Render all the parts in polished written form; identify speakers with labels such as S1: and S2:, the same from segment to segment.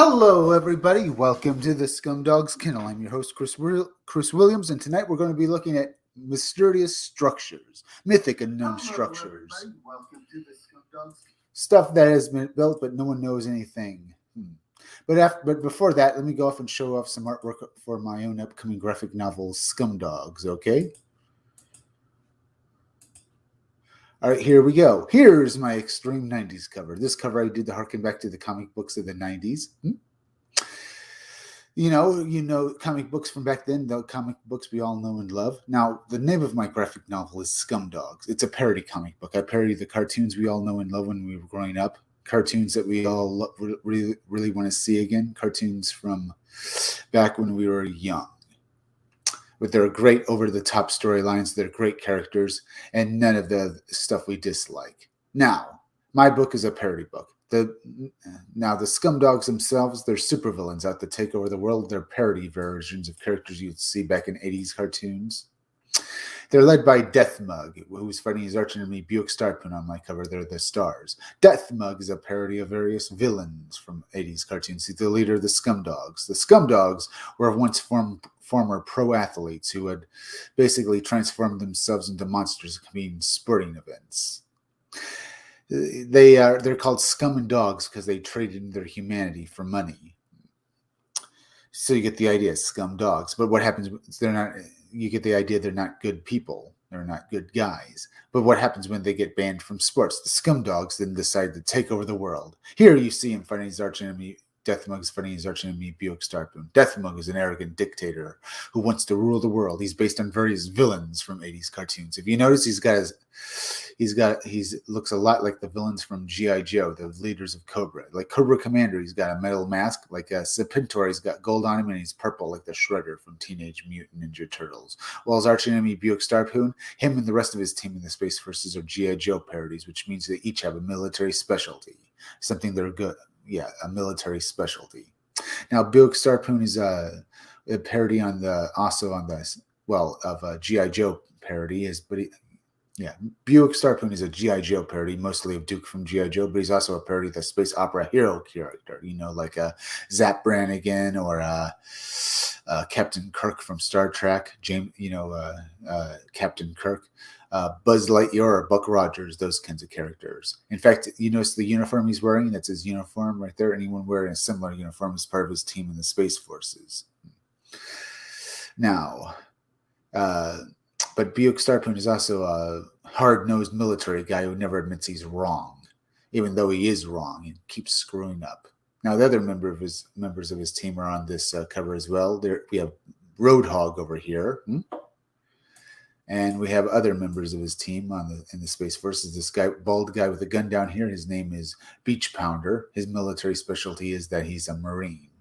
S1: Hello, everybody. Welcome to the Scumdogs Kennel. I'm your host, Chris Williams, and tonight we're going to be looking at mysterious structures, mythic and known structures. Welcome to the Scumdogs. Stuff that has been built, but no one knows anything. But before that, let me go off and show off some artwork for my own upcoming graphic novel, Scumdogs, okay? All right, here we go. Here's my extreme 90s cover. This cover I did to harken back to the comic books of the 90s. You know, comic books from back then, the comic books we all know and love. Now, the name of my graphic novel is Scumdogs. It's a parody comic book. I parody the cartoons we all know and love when we were growing up. Cartoons that we all really want to see again. Cartoons from back when we were young. With their great over-the-top storylines, their great characters, and none of the stuff we dislike. Now, my book is a parody book. The Scumdogs themselves, they're supervillains out to take over the world. They're parody versions of characters you'd see back in 80s cartoons. They're led by Deathmug, who's fighting his archenemy Buick Starpoon on my cover. They're the stars. Deathmug is a parody of various villains from 80s cartoons. He's the leader of the Scumdogs. The Scumdogs were once former pro athletes who had basically transformed themselves into monsters competing in sporting events. They're called Scum and Dogs because they traded their humanity for money. So you get the idea, Scum Dogs. But what happens? You get the idea they're not good people. They're not good guys. But what happens when they get banned from sports? The Scumdogs then decide to take over the world. Here you see him fighting his archenemy. Deathmug is fighting his archenemy Buick Starpoon. Deathmug is an arrogant dictator who wants to rule the world. He's based on various villains from 80s cartoons. If you notice, he looks a lot like the villains from G.I. Joe, the leaders of Cobra. Like Cobra Commander, he's got a metal mask. Like Serpentor, he's got gold on him, and he's purple like the Shredder from Teenage Mutant Ninja Turtles. While his archenemy Buick Starpoon, him and the rest of his team in the Space Forces are G.I. Joe parodies, which means they each have a military specialty, something they're good. Yeah, a military specialty. Now, Buick Starpoon is a parody of G.I. Joe parody. Buick Starpoon is a G.I. Joe parody, mostly of Duke from G.I. Joe, but he's also a parody of the space opera hero character, like Zap Brannigan or Captain Kirk from Star Trek, Captain Kirk. Buzz Lightyear or Buck Rogers, those kinds of characters. In fact, you notice the uniform he's wearing? That's his uniform right there. Anyone wearing a similar uniform is part of his team in the Space Forces. Now, but Buick Starpoon is also a hard-nosed military guy who never admits he's wrong, even though he is wrong. He keeps screwing up. Now, the other members of his team are on this cover as well. We have Roadhog over here. And we have other members of his team in the Space Forces. This bald guy with a gun down here, his name is Beach Pounder. His military specialty is that he's a Marine.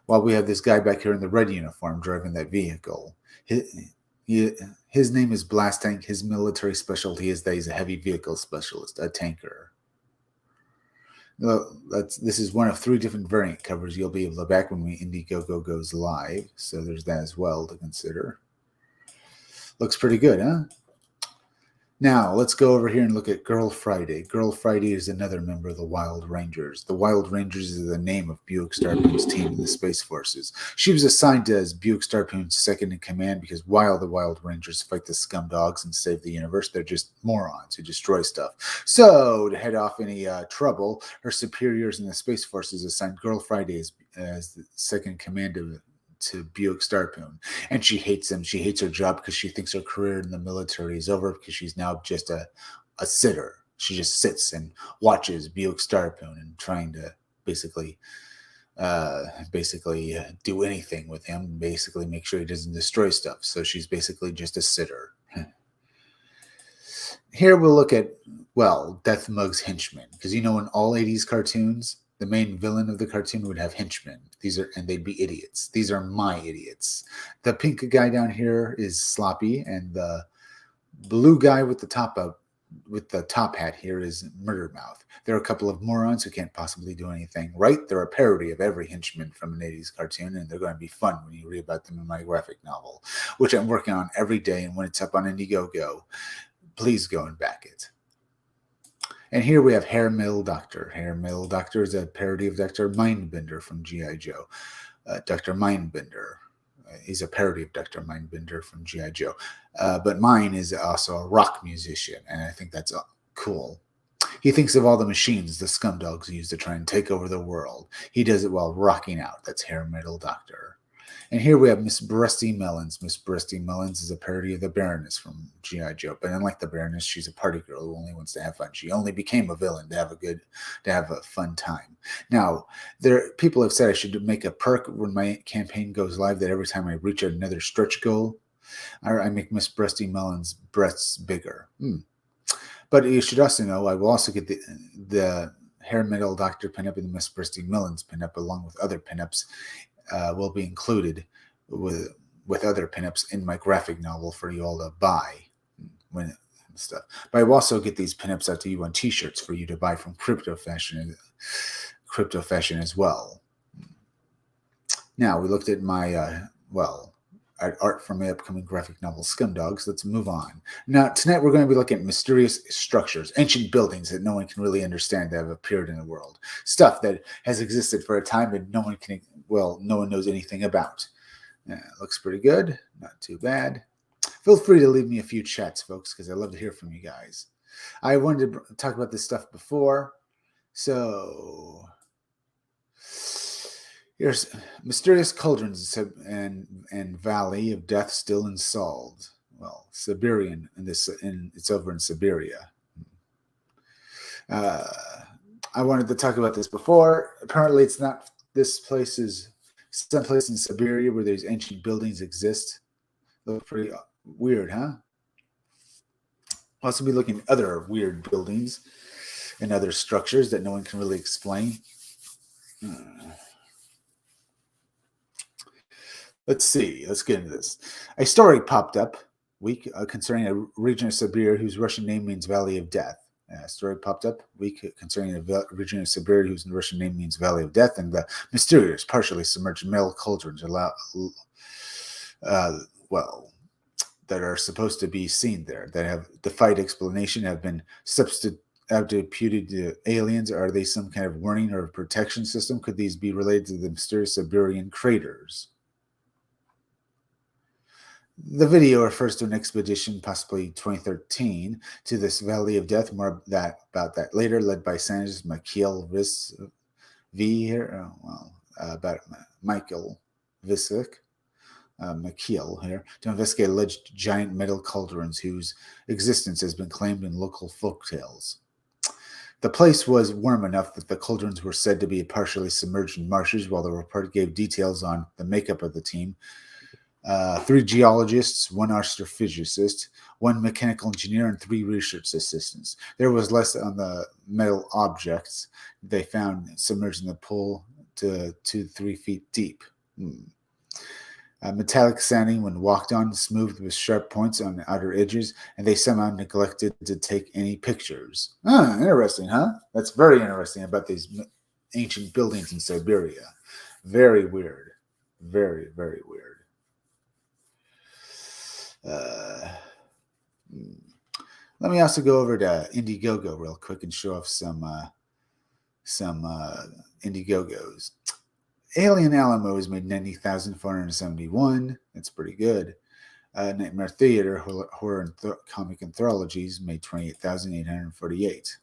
S1: While we have this guy back here in the red uniform driving that vehicle. His name is Blast Tank. His military specialty is that he's a heavy vehicle specialist, a tanker. This is one of 3 different variant covers you'll be able to back when Indiegogo goes live. So there's that as well to consider. Looks pretty good, huh? Now, let's go over here and look at Girl Friday. Girl Friday is another member of the Wild Rangers. The Wild Rangers is the name of Buick Starpoon's team in the Space Forces. She was assigned as Buick Starpoon's second in command because while the Wild Rangers fight the Scumdogs and save the universe, they're just morons who destroy stuff. So, to head off any trouble, her superiors in the Space Forces assigned Girl Friday as the second in command to Buick Starpoon, and she hates him. She hates her job because she thinks her career in the military is over because she's now just a sitter. She just sits and watches Buick Starpoon and trying to basically do anything with him, basically make sure he doesn't destroy stuff. So she's basically just a sitter. Here we'll look at, Deathmug's henchmen, because in all 80s cartoons, the main villain of the cartoon would have henchmen. And they'd be idiots. These are my idiots. The pink guy down here is Sloppy, and the blue guy with the top hat here is Murder Mouth. They're a couple of morons who can't possibly do anything right. They're a parody of every henchman from an 80s cartoon, and they're going to be fun when you read about them in my graphic novel, which I'm working on every day. And when it's up on Indiegogo, please go and back it. And here we have Hair Metal Doctor. Hair Metal Doctor is a parody of Dr. Mindbender from G.I. Joe. Dr. Mindbender is a parody of Dr. Mindbender from G.I. Joe. But Mine is also a rock musician, and I think that's cool. He thinks of all the machines the scumdogs use to try and take over the world. He does it while rocking out. That's Hair Metal Doctor. And here we have Miss Breasty Melons. Miss Breasty Melons is a parody of the Baroness from G.I. Joe. But unlike the Baroness, she's a party girl who only wants to have fun. She only became a villain to have a fun time. Now, people have said I should make a perk when my campaign goes live that every time I reach another stretch goal, I make Miss Breasty Melons' breasts bigger. But you should also know I will also get the Hair Metal Doctor pinup and the Miss Breasty Melons pinup, along with other pinups, will be included with other pinups in my graphic novel for you all to buy when stuff. But I will also get these pinups out to you on T-shirts for you to buy from Crypto Fashion as well. Now we looked at my art from my upcoming graphic novel Scumdogs. Let's move on. Now tonight we're going to be looking at mysterious structures, ancient buildings that no one can really understand that have appeared in the world, stuff that has existed for a time and no one knows anything about. Looks pretty good, not too bad. Feel free to leave me a few chats, folks, because I love to hear from you guys. I wanted to talk about this stuff before, so here's mysterious cauldrons and valley of death still unsolved. Well, Siberian, it's over in Siberia. I wanted to talk about this before. Apparently, it's not. This place is someplace in Siberia where these ancient buildings exist. Look pretty weird, huh? I'll also be looking at other weird buildings and other structures that no one can really explain. Let's see. Let's get into this. A story popped up concerning a region of Siberia whose Russian name means Valley of Death. A story popped up concerning a region of Siberia whose Russian name means Valley of Death, and the mysterious, partially submerged metal cauldrons that are supposed to be seen there, that have defied explanation, have been attributed to aliens. Are they some kind of warning or protection system? Could these be related to the mysterious Siberian craters? The video refers to an expedition, possibly 2013, to this Valley of Death. More about that later, led by scientist Mikhail Michael Visvik. Mikhail here, to investigate alleged giant metal cauldrons whose existence has been claimed in local folktales. The place was warm enough that the cauldrons were said to be partially submerged in marshes, while the report gave details on the makeup of the team. 3 geologists, 1 astrophysicist, 1 mechanical engineer, and 3 research assistants. There was less on the metal objects they found submerged in the pool to 2 to 3 feet deep. Metallic sanding when walked on, smooth with sharp points on the outer edges, and they somehow neglected to take any pictures. Interesting, huh? That's very interesting about these ancient buildings in Siberia. Very weird. Very, very weird. Let me also go over to Indiegogo real quick and show off some Indiegogos. Alien Alamo has made 90,471. That's pretty good. Nightmare Theater horror and comic anthologies made 28,848.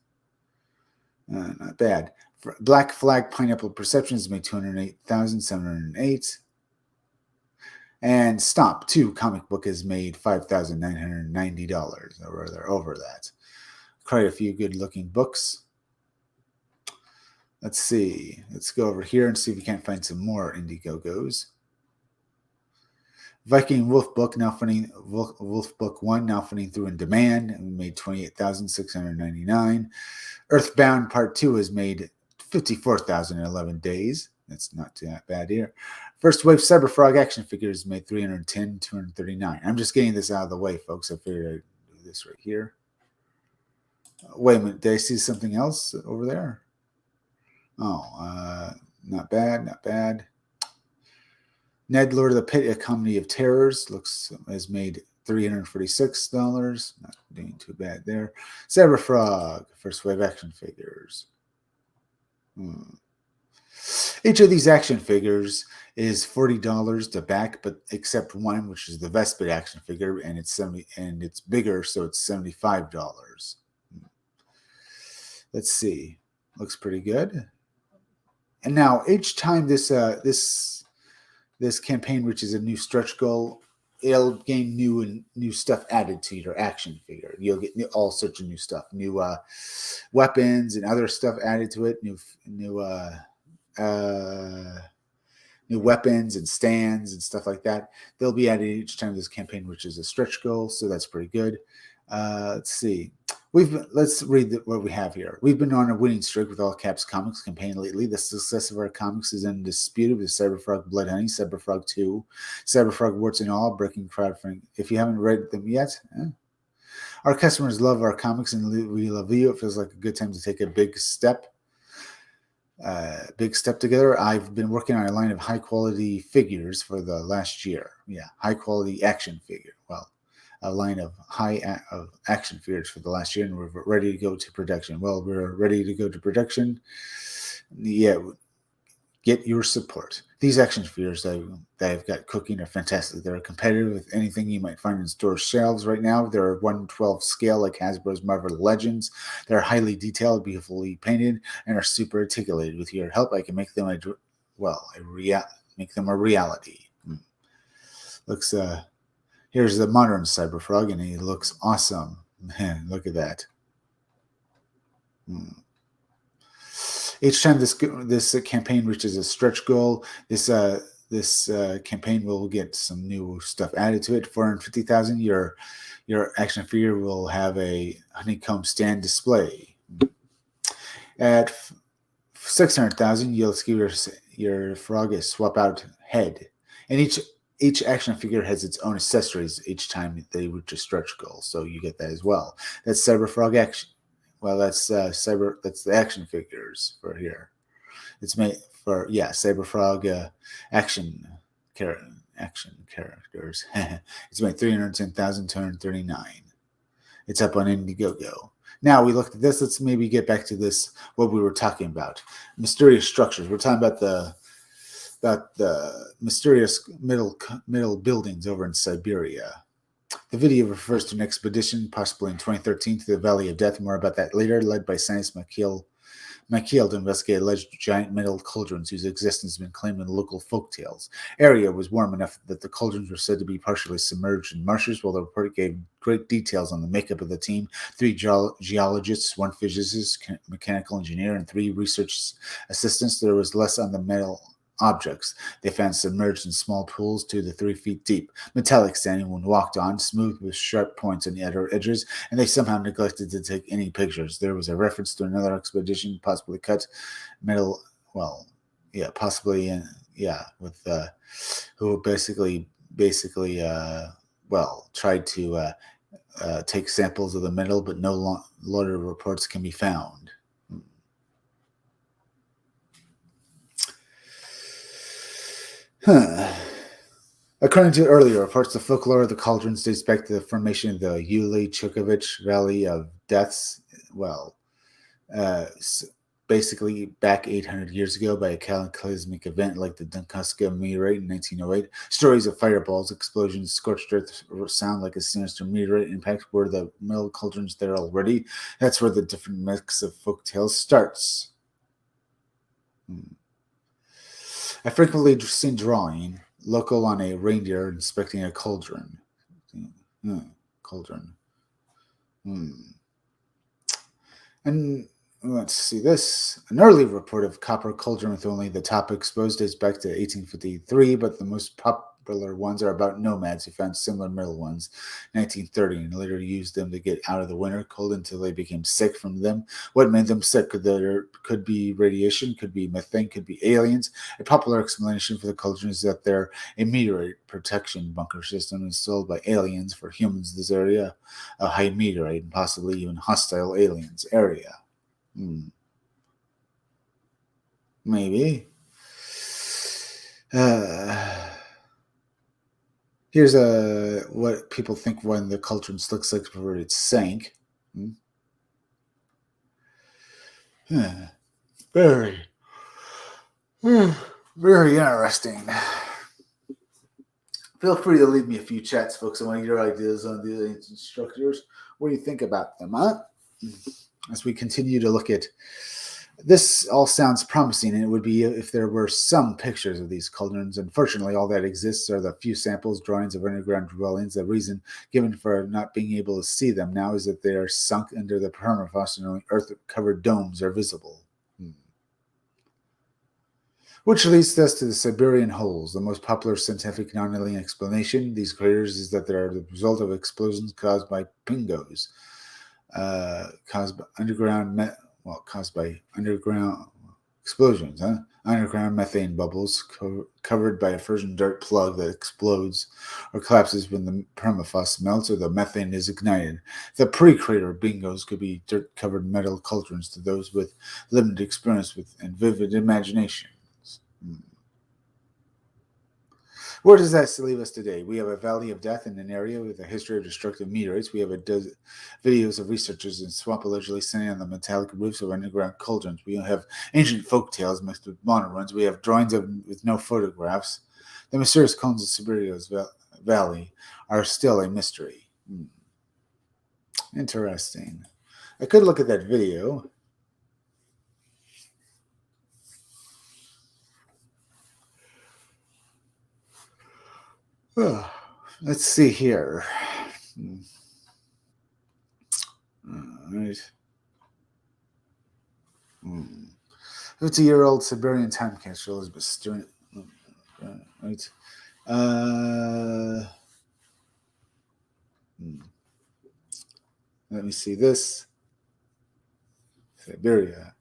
S1: Not bad. Black Flag Pineapple Perceptions made 208,708. And Stomp 2 comic book has made $5,990, or rather over that. Quite a few good looking books. Let's see. Let's go over here and see if we can't find some more Indiegogos. Viking Wolf Book Wolf Book 1 now funding through in demand and made $28,699. Earthbound Part 2 has made $54,000 in 11 days. That's not too bad here. First Wave Cyberfrog action figures made $310,239. I'm just getting this out of the way, folks. I figured I'd do this right here. Wait a minute. Did I see something else over there? Oh, not bad, not bad. Ned Lord of the Pit, A Comedy of Terrors, has made $346. Not doing too bad there. Cyberfrog, first wave action figures. Each of these action figures is $40 to back, but except one, which is the Vespid action figure, and it's it's bigger, so it's $75. Let's see. Looks pretty good. And now each time this campaign reaches a new stretch goal, it'll gain new stuff added to your action figure. You'll get all sorts of new stuff, new weapons and other stuff added to it, new weapons and stands and stuff like that. They'll be added each time this campaign reaches a stretch goal, so that's pretty good. Let's see. Let's read what we have here. We've been on a winning streak with All Caps Comics campaign lately. The success of our comics is undisputed with Cyberfrog Blood Honey, Cyberfrog 2, Cyberfrog Warts and All, breaking crowdfunding. If you haven't read them yet, our customers love our comics and we love you. It feels like a good time to take a big step together. I've been working on a line of high quality figures for the last year. Yeah, high quality action figure. Well, a line of of action figures for the last year, and we're ready to go to production. Well, we're ready to go to production. Yeah, get your support. These action figures that I've got cooking are fantastic. They're competitive with anything you might find in store shelves right now. They're 1/12 scale like Hasbro's Marvel Legends. They're highly detailed, beautifully painted, and are super articulated. With your help, I can make them make them a reality. Looks here's the modern Cyberfrog, and he looks awesome. Man, look at that. Each time this campaign reaches a stretch goal, this campaign will get some new stuff added to it. 450,000, your action figure will have a honeycomb stand display. At 600,000, you'll give your frog a swap out head, and each action figure has its own accessories each time they reach a stretch goal, so you get that as well. That's Cyberfrog action. Well, that's that's the action figures for here. It's made for Cyberfrog action characters. It's made 310,239. It's up on Indiegogo. Now we looked at this. Let's maybe get back to this. What we were talking about, mysterious structures. We're talking about the mysterious middle buildings over in Siberia. The video refers to an expedition, possibly in 2013, to the Valley of Death. More about that later, led by scientist Mikhail to investigate alleged giant metal cauldrons whose existence has been claimed in local folktales. Area was warm enough that the cauldrons were said to be partially submerged in marshes, while the report gave great details on the makeup of the team. 3 geologists, 1 physicist, mechanical engineer, and 3 research assistants. There was less on the metal objects they found submerged in small pools 2 to 3 feet deep, metallic standing when walked on, smooth with sharp points on the outer edges, and they somehow neglected to take any pictures. There was a reference to another expedition, possibly cut metal, with who basically tried to take samples of the metal, but no longer reports can be found. According to earlier reports, the folklore of the cauldrons dates back to the formation of the Uli Chukovich Valley of Deaths. Well, basically back 800 years ago by a cataclysmic event like the Tunguska meteorite in 1908. Stories of fireballs, explosions, scorched earth sound like a sinister meteorite impact. Were the metal cauldrons there already? That's where the different mix of folk tales starts. I frequently seen drawing local on a reindeer inspecting a cauldron. Cauldron. And let's see this. An early report of copper cauldron with only the top exposed dates back to 1853, but the most popular ones are about nomads who found similar metal ones in 1930 and later used them to get out of the winter cold until they became sick from them. What made them sick? Could be radiation, could be methane, could be aliens. A popular explanation for the cauldron is that they're a meteorite protection bunker system installed by aliens for humans. This area, a high meteorite and possibly even hostile aliens area. Maybe. Here's what people think when the cauldron looks like before it sank. Very, very interesting. Feel free to leave me a few chats, folks. I want to hear your ideas on the ancient structures. What do you think about them, huh? As we continue to look at this, all sounds promising, and it would be if there were some pictures of these cauldrons. Unfortunately, all that exists are the few samples, drawings of underground dwellings. The reason given for not being able to see them now is that they are sunk under the permafrost and only earth-covered domes are visible. Which leads us to the Siberian holes. The most popular scientific non-alien explanation these craters is that they are the result of explosions caused by pingos, caused by underground explosions, underground methane bubbles covered by a frozen dirt plug that explodes or collapses when the permafrost melts or the methane is ignited. The pre-crater bingos could be dirt-covered metal cauldrons to those with limited experience with and vivid imagination. Where does that leave us today? We have a valley of death in an area with a history of destructive meteorites. We have videos of researchers in swamp allegedly standing on the metallic roofs of underground cauldrons. We have ancient folk tales mixed with modern ones. We have drawings with no photographs. The mysterious cones of Siberia's valley are still a mystery. Interesting. I could look at that video. Let's see here. All right. 50-year-old Siberian time capsule Elizabeth Stewart. Right. Let me see this. Siberia.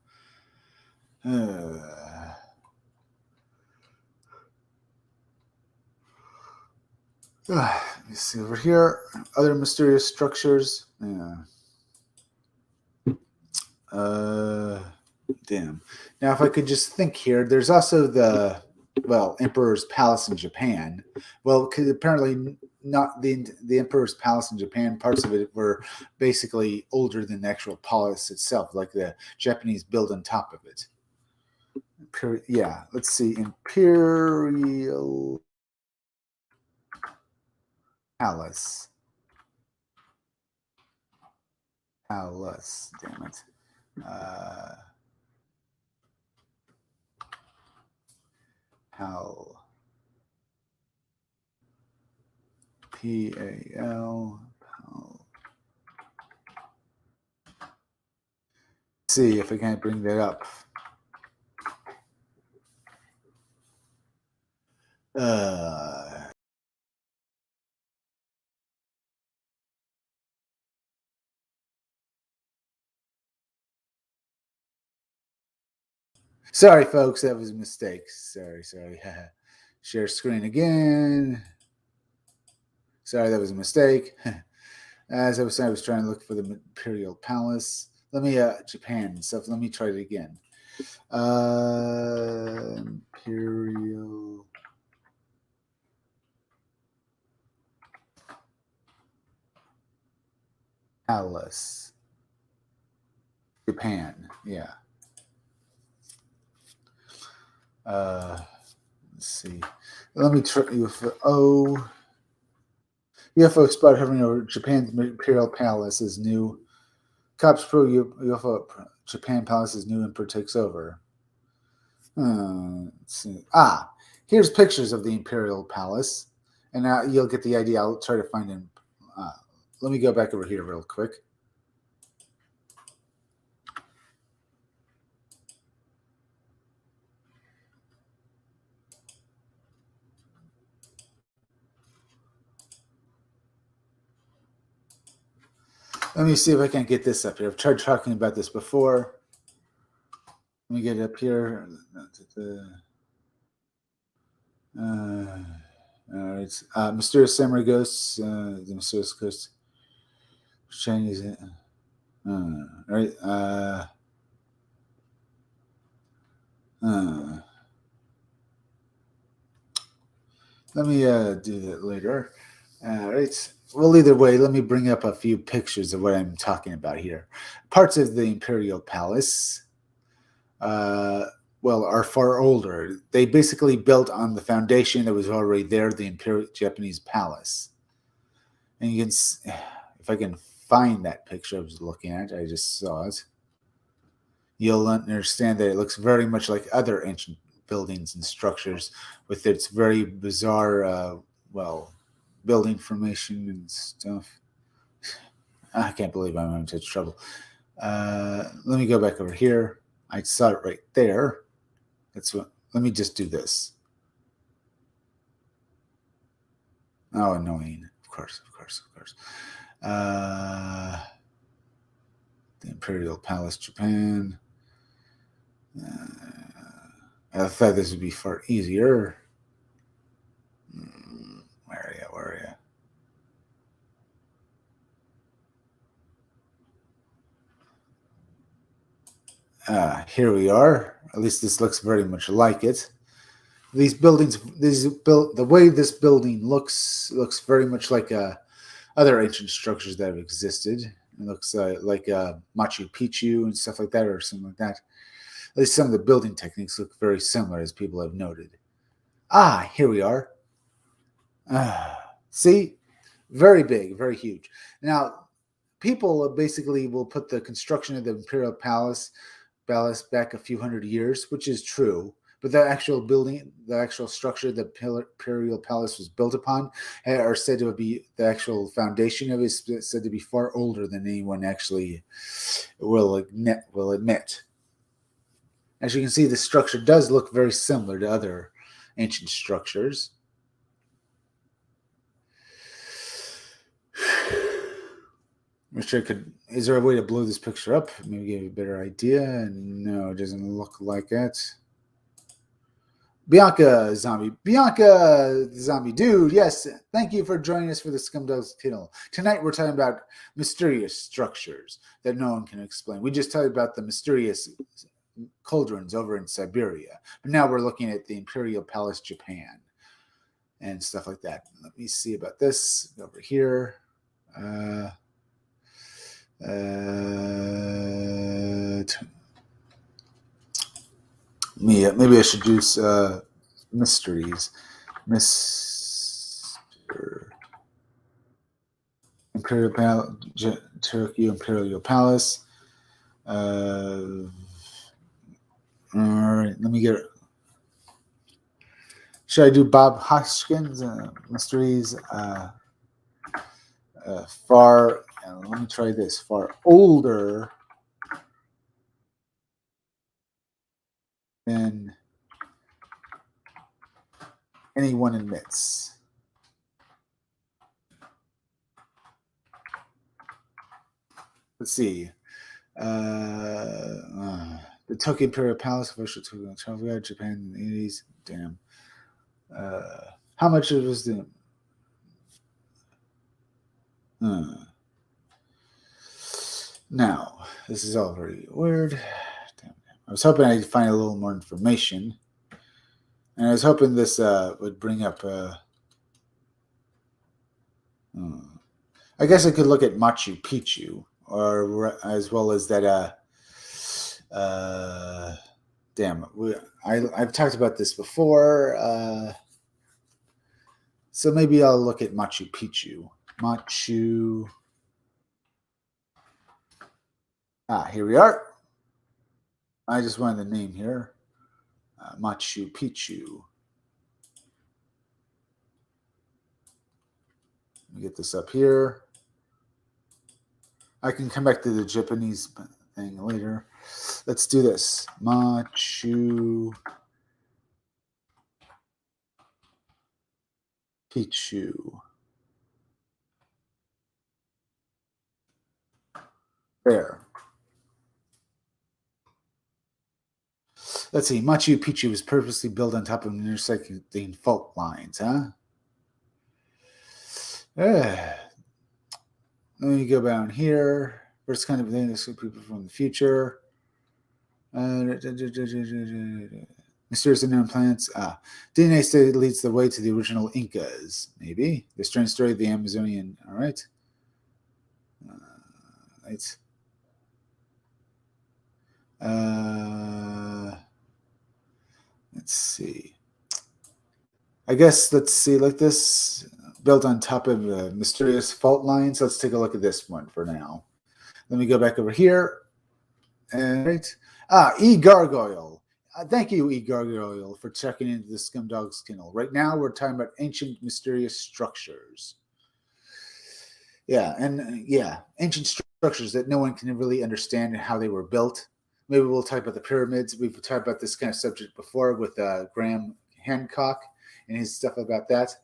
S1: Let me see over here. Other mysterious structures. Yeah. Damn. Now, if I could just think here, there's also the Emperor's Palace in Japan. Well, apparently not the Emperor's Palace in Japan. Parts of it were basically older than the actual palace itself, like the Japanese build on top of it. Yeah, let's see. Imperial Palace. Damn it. Pal. Pal. See if I can't bring that up. Sorry, folks, that was a mistake. Sorry. Share screen again. Sorry, that was a mistake. As I was saying, I was trying to look for the Imperial Palace. Let me, Japan stuff. Let me try it again. Imperial Palace. Japan, yeah. Let's see. Let me try UFO. UFO spot hovering over Japan's Imperial Palace is new. Cops pro UFO Japan Palace is new. Emperor takes over. Let's see. Here's pictures of the Imperial Palace, and now you'll get the idea. I'll try to find him. Let me go back over here real quick. Let me see if I can get this up here. I've tried talking about this before. Let me get it up here. All right. Mysterious Samurai Ghosts. The Mysterious Ghost. Chinese. All right. Let me do that later. Right. Well, either way, let me bring up a few pictures of what I'm talking about here. Parts of the Imperial Palace, uh, well, are far older. They basically built on the foundation that was already there, the Imperial Japanese Palace. And you can, if I can find that picture I was looking at, I just saw it. You'll understand that it looks very much like other ancient buildings and structures with its very bizarre, well, building formation and stuff. I can't believe I'm having such trouble. Let me go back over here. I saw it right there. That's what. Let me just do this. Oh, annoying. Of course, of course, of course. The Imperial Palace, Japan. I thought this would be far easier. Where are you? Where are you? Here we are. At least this looks very much like it. These buildings, the way this building looks very much like other ancient structures that have existed. It looks like Machu Picchu and stuff like that, or something like that. At least some of the building techniques look very similar, as people have noted. Here we are. See, very big, very huge. Now, people basically will put the construction of the Imperial Palace back a few hundred years, which is true. But the actual building, the actual structure the Imperial Palace was built upon, are said to be the actual foundation of it is said to be far older than anyone actually will admit. As you can see, the structure does look very similar to other ancient structures. Wish I could. Is there a way to blow this picture up? Maybe give you a better idea. No, it doesn't look like it. Bianca Zombie Dude, yes, thank you for joining us for the Scumdogs Channel. Tonight we're talking about mysterious structures that no one can explain. We just talked about the mysterious cauldrons over in Siberia, but now we're looking at the Imperial Palace, Japan, and stuff like that. Let me see about this over here. Maybe I should use mysteries. Mr. Imperial Palace, Turkey Imperial Palace. All right, let me get it. Should I do Bob Hoskins mysteries? Far. Let me try this. Far older than anyone admits. Let's see. The Tokyo Imperial Palace, official Tokyo Travel Japan in the 80s. Damn. How much was the. Now, this is all very weird. Damn. I was hoping I'd find a little more information. And I was hoping this would bring up. I guess I could look at Machu Picchu, or as well as that. Damn, I've talked about this before. So maybe I'll look at Machu Picchu. Here we are. I just wanted the name here. Machu Picchu. Let me get this up here. I can come back to the Japanese thing later. Let's do this. Machu Picchu. There. Let's see. Machu Picchu was purposely built on top of intersecting fault lines, huh? Let me go down here. First kind of thing, this people from the future. Let Mysterious unknown planets. DNA study leads the way to the original Incas. Maybe. The strange story of the Amazonian. All right. Right. Let's see. I guess let's see. Like this, built on top of mysterious fault lines. Let's take a look at this one for now. Let me go back over here. And right. E Gargoyle. Thank you, E Gargoyle, for checking into the Scumdog's Kennel. Right now, we're talking about ancient, mysterious structures. Yeah, and ancient structures that no one can really understand how they were built. Maybe we'll talk about the pyramids. We've talked about this kind of subject before with Graham Hancock and his stuff about that.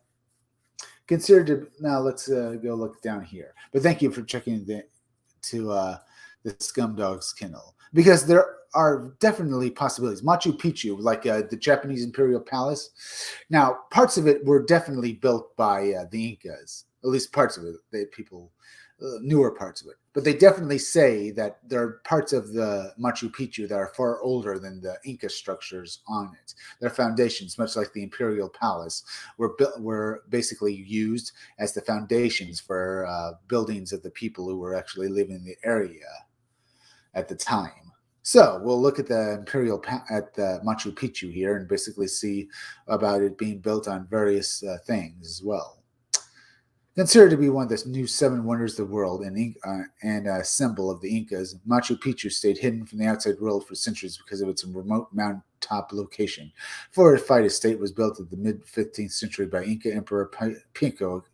S1: Now let's go look down here. But thank you for checking the Scumdog's Kennel, because there are definitely possibilities. Machu Picchu, like the Japanese Imperial Palace. Now, parts of it were definitely built by the Incas. At least parts of it. People newer parts of it. But they definitely say that there are parts of the Machu Picchu that are far older than the Inca structures on it. Their foundations, much like the Imperial Palace, were basically used as the foundations for buildings of the people who were actually living in the area at the time. So we'll look at the at the Machu Picchu here and basically see about it being built on various things as well. Considered to be one of the new seven wonders of the world and a symbol of the Incas, Machu Picchu stayed hidden from the outside world for centuries because of its remote mountaintop location. Fortified estate was built at the mid-15th century by Inca Emperor Pico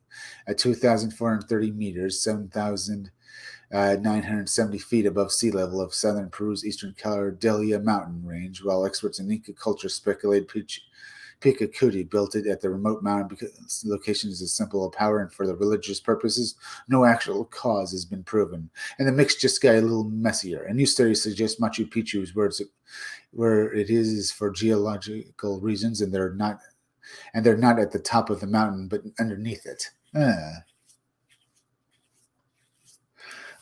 S1: at 2,430 meters, 7,970 feet above sea level of southern Peru's eastern Cordillera mountain range, while experts in Inca culture speculate Picacuti built it at the remote mountain because the location is a symbol of power and for the religious purposes. No actual cause has been proven. And the mix just got a little messier. A new study suggests Machu Picchu is where it is for geological reasons, and they're not at the top of the mountain, but underneath it.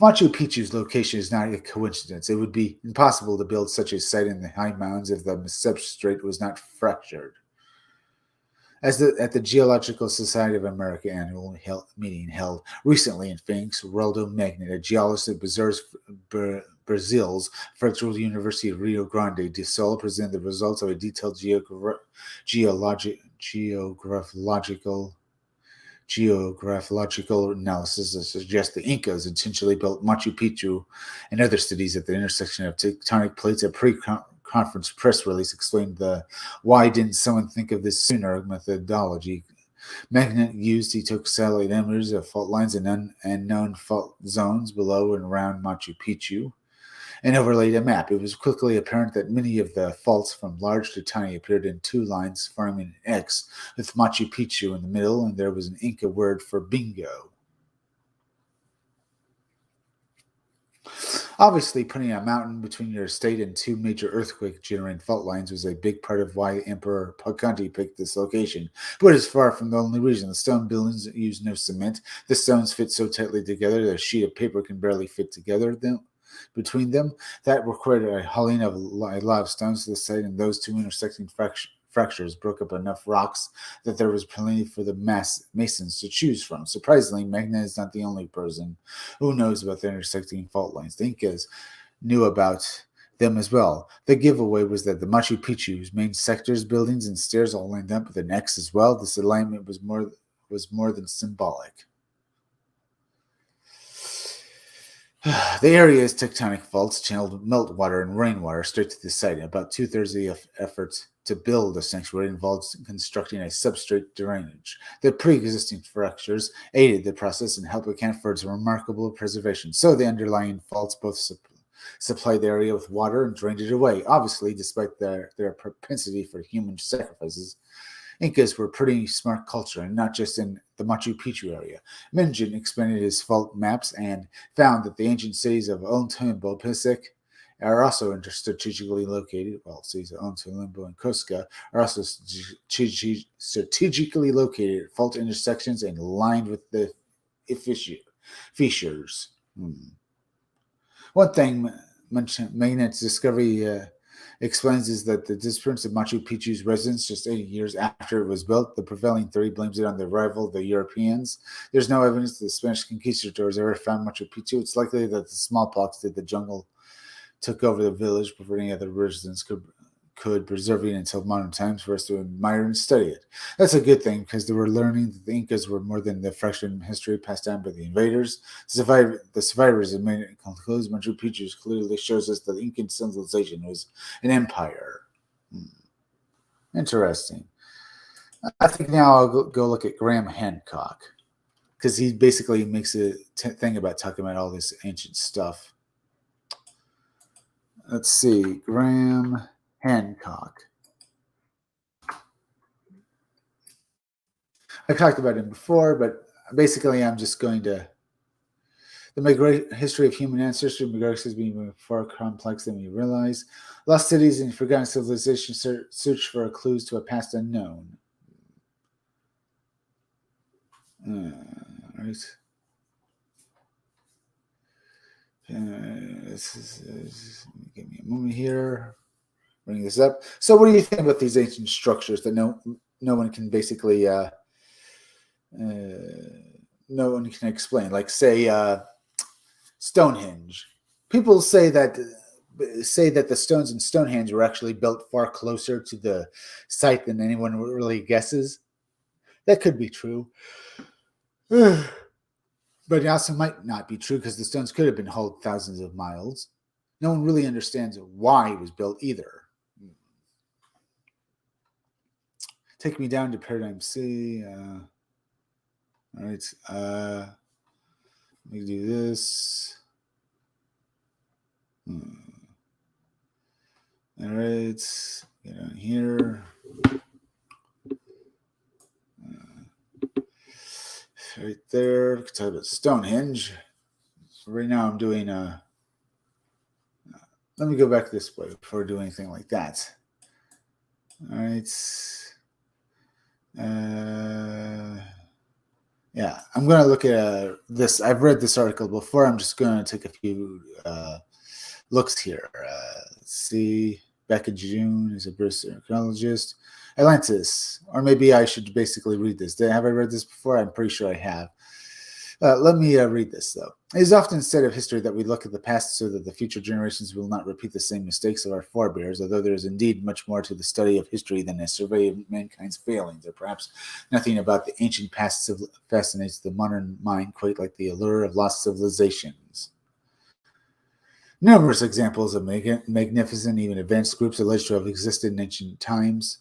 S1: Machu Picchu's location is not a coincidence. It would be impossible to build such a site in the high mountains if the substrate was not fractured. At the Geological Society of America annual meeting held recently in Phoenix, Roldo Magnet, a geologist at Brazil's Federal University of Rio Grande do Sul, presented the results of a detailed geographical analysis that suggests the Incas intentionally built Machu Picchu and other cities at the intersection of tectonic plates. A pre-conference press release explained the why didn't someone think of this sooner methodology. Magnet he took satellite images of fault lines and unknown fault zones below and around Machu Picchu and overlaid a map. It was quickly apparent that many of the faults from large to tiny appeared in two lines forming an X, with Machu Picchu in the middle, and there was an Inca word for bingo. Obviously, putting a mountain between your estate and two major earthquake-generating fault lines was a big part of why Emperor Pakanti picked this location, but it's far from the only reason. The stone buildings use no cement. The stones fit so tightly together that a sheet of paper can barely fit between them. That required a hauling of a lot of stones to the site, and those two intersecting fractures broke up enough rocks that there was plenty for the masons to choose from. Surprisingly, Magnet is not the only person who knows about the intersecting fault lines. The Incas knew about them as well. The giveaway was that the Machu Picchu's main sectors, buildings, and stairs all lined up with an X as well. This alignment was more than symbolic. The area's tectonic faults channeled meltwater and rainwater straight to the site. About 2/3 of the efforts to build a sanctuary involved constructing a substrate drainage. The pre-existing fractures aided the process and helped account for its remarkable preservation. So the underlying faults both supplied the area with water and drained it away. Obviously, despite their propensity for human sacrifices, Incas were pretty smart culture, and not just in the Machu Picchu area. Mengen expanded his fault maps and found that the ancient cities of Ollantaytambo, Pisek, are also strategically located. Well, cities of Ollantaytambo and Cusco are also strategically located at fault intersections and lined with the fissures. One thing Magnet's discovery explains is that the disappearance of Machu Picchu's residents just 80 years after it was built. The prevailing theory blames it on the arrival of the Europeans. There's no evidence that the Spanish conquistadors ever found Machu Picchu. It's likely that the smallpox did the jungle took over the village, preventing other residents could preserve it until modern times for us to admire and study it. That's a good thing because they were learning that the Incas were more than the fraction of history passed down by the invaders. The survivors have made it concludes Machu Picchu clearly shows us that the Incan civilization was an empire. Interesting. I think now I'll go look at Graham Hancock because he basically makes a thing about talking about all this ancient stuff. Let's see, Graham Hancock. I've talked about him before, but basically I'm just going to... The history of human ancestry migrations being far complex than we realize. Lost cities and forgotten civilizations search for clues to a past unknown. Right. Give me a moment here. Bring this up. So, what do you think about these ancient structures that no one can basically no one can explain? Like, say, Stonehenge. People say that the stones in Stonehenge were actually built far closer to the site than anyone really guesses. That could be true. But it also might not be true because the stones could have been hauled thousands of miles. No one really understands why it was built either. Take me down to Paradigm C. All right. Let me do this. All right. Get on here. Right there. Talk about Stonehenge. So right now I'm doing let me go back this way before doing anything like that. All right. Yeah, I'm going to look at this. I've read this article before. I'm just going to take a few looks here. Let's see. Becca June is a British archaeologist. Atlantis, or maybe I should basically read this. Have I read this before? I'm pretty sure I have. Let me read this, though. It is often said of history that we look at the past so that the future generations will not repeat the same mistakes of our forebears, although there is indeed much more to the study of history than a survey of mankind's failings, or perhaps nothing about the ancient past fascinates the modern mind quite like the allure of lost civilizations. Numerous examples of magnificent, even advanced groups alleged to have existed in ancient times,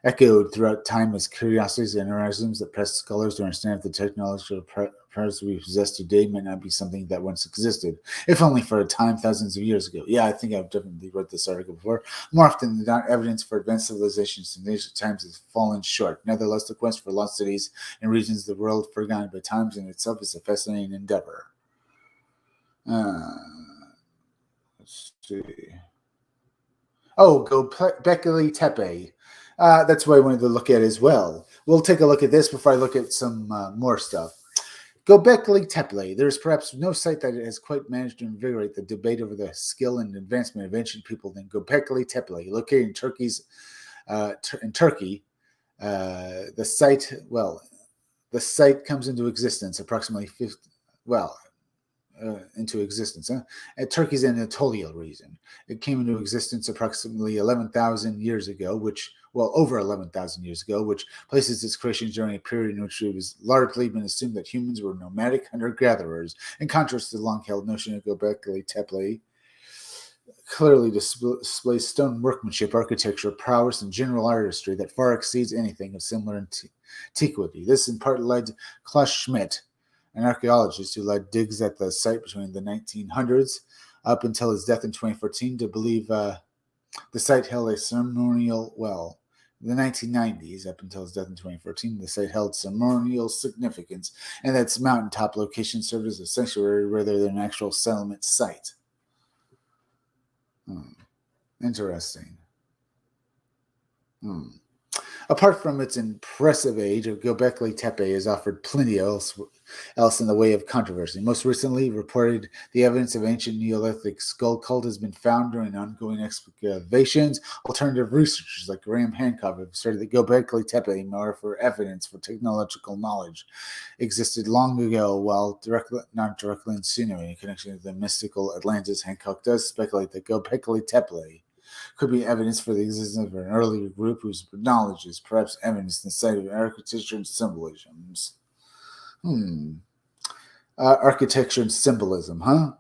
S1: echoed throughout time as curiosities and arisms that press scholars to understand if the technological powers we possess today might not be something that once existed, if only for a time thousands of years ago. Yeah, I think I've definitely read this article before. More often than not, evidence for advanced civilizations in ancient times has fallen short. Nevertheless, the quest for lost cities and regions of the world forgotten by times in itself is a fascinating endeavor. Let's see. Oh, Göbekli Tepe. That's what I wanted to look at as well. We'll take a look at this before I look at some more stuff. Göbekli Tepe. There is perhaps no site that has quite managed to invigorate the debate over the skill and advancement of ancient people than Göbekli Tepe, located in Turkey. The site comes into existence approximately into existence at Turkey's Anatolia region. It came into existence approximately 11,000 years ago, over 11,000 years ago, which places its creation during a period in which it was largely been assumed that humans were nomadic hunter-gatherers, in contrast to the long-held notion of Göbekli Tepe. Clearly displays stone workmanship, architecture, prowess, and general artistry that far exceeds anything of similar antiquity. This in part led Klaus Schmidt, an archaeologist who led digs at the site between the 1900s up until his death in 2014, to believe the site held a ceremonial, in the 1990s, up until his death in 2014, the site held ceremonial significance, and that its mountaintop location served as a sanctuary rather than an actual settlement site. Interesting. Apart from its impressive age, Göbekli Tepe has offered plenty else in the way of controversy. Most recently, reported the evidence of ancient Neolithic skull cult has been found during ongoing excavations. Alternative researchers like Graham Hancock have asserted that Göbekli Tepe may offer evidence for technological knowledge existed long ago, while not directly insinuating a connection to the mystical Atlantis. Hancock does speculate that Göbekli Tepe could be evidence for the existence of an earlier group whose knowledge is perhaps evidence in the site of architecture and symbolisms. Architecture and symbolism, huh?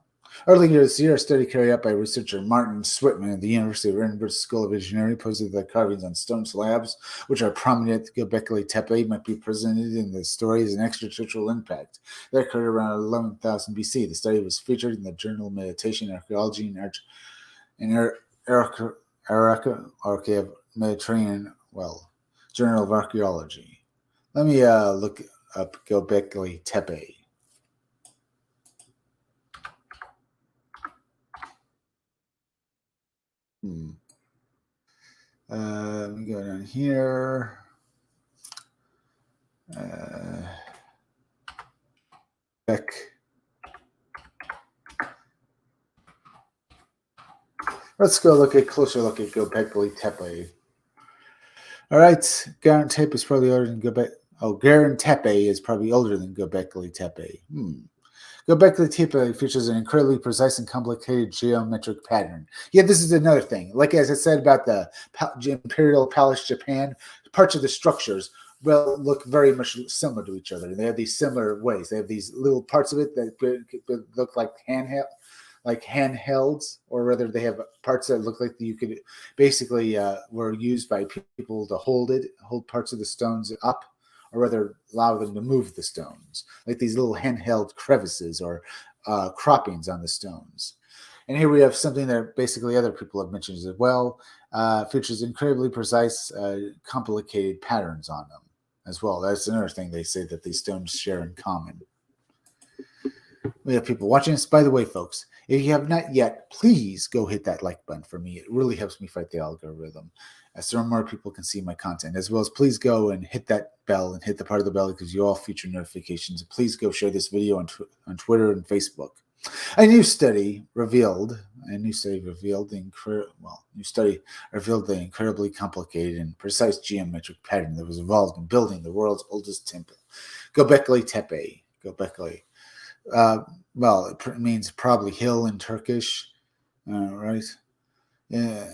S1: Earlier this year, a study carried out by researcher Martin Switman at the University of Edinburgh School of Engineering posted that carvings on stone slabs, which are prominent at Göbekli Tepe, might be presented in the story as an extraterrestrial impact. That occurred around 11,000 BC. The study was featured in the journal Meditation, Archaeology, and Archaea of Mediterranean, Journal of Archaeology. Let me look up Göbekli Tepe. Let me go down here. Let's go look at closer look at Göbekli Tepe. All right, Göbekli Tepe is probably older than Göbekli Tepe is probably older than Göbekli Tepe. Göbekli Tepe features an incredibly precise and complicated geometric pattern. Yeah, this is another thing. Like as I said about the Imperial Palace Japan, parts of the structures look very much similar to each other. They have these similar ways. They have these little parts of it that look like handhelds, or rather they have parts that look like you could basically were used by people to hold parts of the stones up, or rather allow them to move the stones, like these little handheld crevices or croppings on the stones. And here we have something that basically other people have mentioned as well. Features incredibly precise, complicated patterns on them as well. That's another thing they say that these stones share in common. We have people watching us. By the way, folks, if you have not yet, please go hit that like button for me. It really helps me fight the algorithm, so more people can see my content. As well as please go and hit that bell and hit the part of the bell that gives you all future notifications. Please go share this video on Twitter and Facebook. A new study revealed the incredibly complicated and precise geometric pattern that was involved in building the world's oldest temple, Göbekli Tepe. Göbekli. It means probably hill in Turkish, right? Yeah,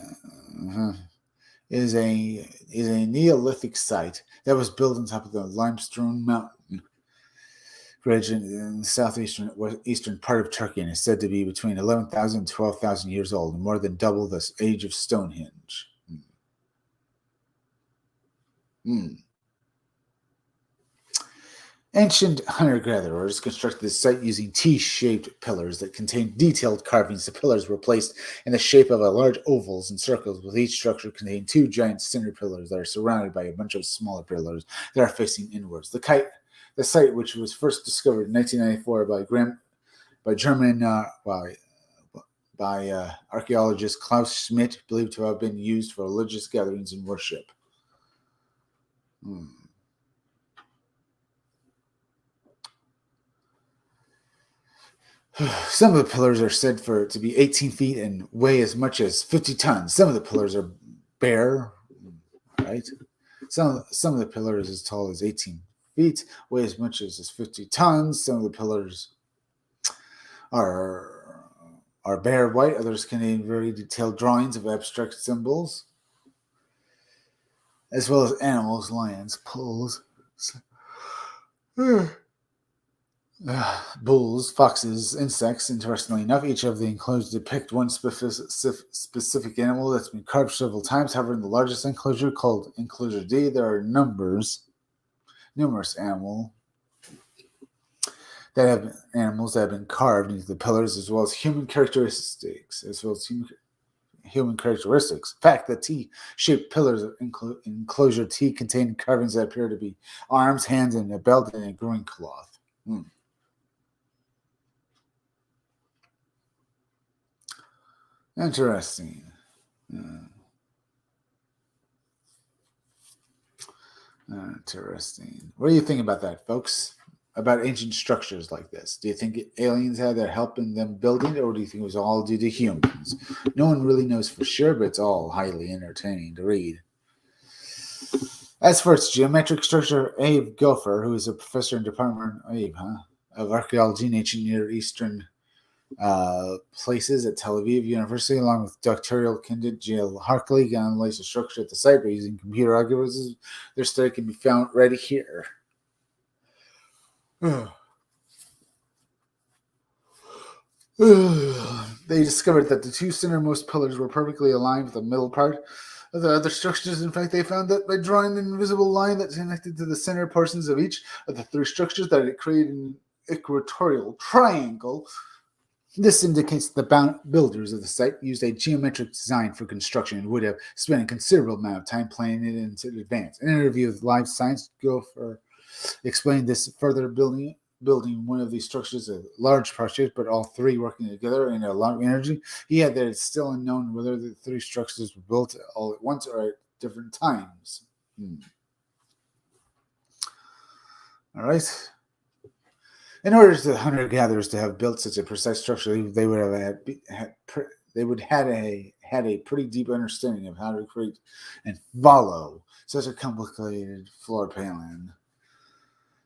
S1: is a Neolithic site that was built on top of the limestone mountain region in the southeastern part of Turkey, and is said to be between 11,000 and 12,000 years old, and more than double the age of Stonehenge. Ancient hunter-gatherers constructed this site using T-shaped pillars that contained detailed carvings. The pillars were placed in the shape of large ovals and circles, with each structure containing two giant center pillars that are surrounded by a bunch of smaller pillars that are facing inwards. The site, which was first discovered in 1994 by German archaeologist Klaus Schmidt, believed to have been used for religious gatherings and worship. Some of the pillars are said to be 18 feet and weigh as much as 50 tons. Some of the pillars are bare, right? Some of the pillars as tall as 18 feet, weigh as much as 50 tons. Some of the pillars are bare white. Others contain very detailed drawings of abstract symbols, as well as animals, lions, bulls, bulls, foxes, insects. Interestingly enough, each of the enclosures depict one specific animal that's been carved several times. However, in the largest enclosure, called Enclosure D, there are numerous animals that have been carved into the pillars, as well as human characteristics. In fact, the T-shaped pillars of Enclosure T contain carvings that appear to be arms, hands, and a belt and a groin cloth. Interesting. Interesting. What do you think about that, folks? About ancient structures like this? Do you think aliens had their help in them building it, or do you think it was all due to humans? No one really knows for sure, but it's all highly entertaining to read. As for its geometric structure, Abe Gopher, who is a professor in Department of Archaeology and Ancient Near Eastern places at Tel Aviv University, along with doctoral candidate Jill Harkley, analyzed the structure at the site by using computer algorithms. Their study can be found right here. They discovered that the two centermost pillars were perfectly aligned with the middle part of the other structures. In fact, they found that by drawing an invisible line that connected to the center portions of each of the three structures, that it created an equatorial triangle. This indicates that the builders of the site used a geometric design for construction and would have spent a considerable amount of time planning it in advance. In an interview with Live Science, Gopher explained this further. Building one of these structures is a large project, but all three working together in a lot of energy. He had that it's still unknown whether the three structures were built all at once or at different times. All right. In order for the hunter-gatherers to have built such a precise structure, they would have had a pretty deep understanding of how to create and follow such a complicated floor plan.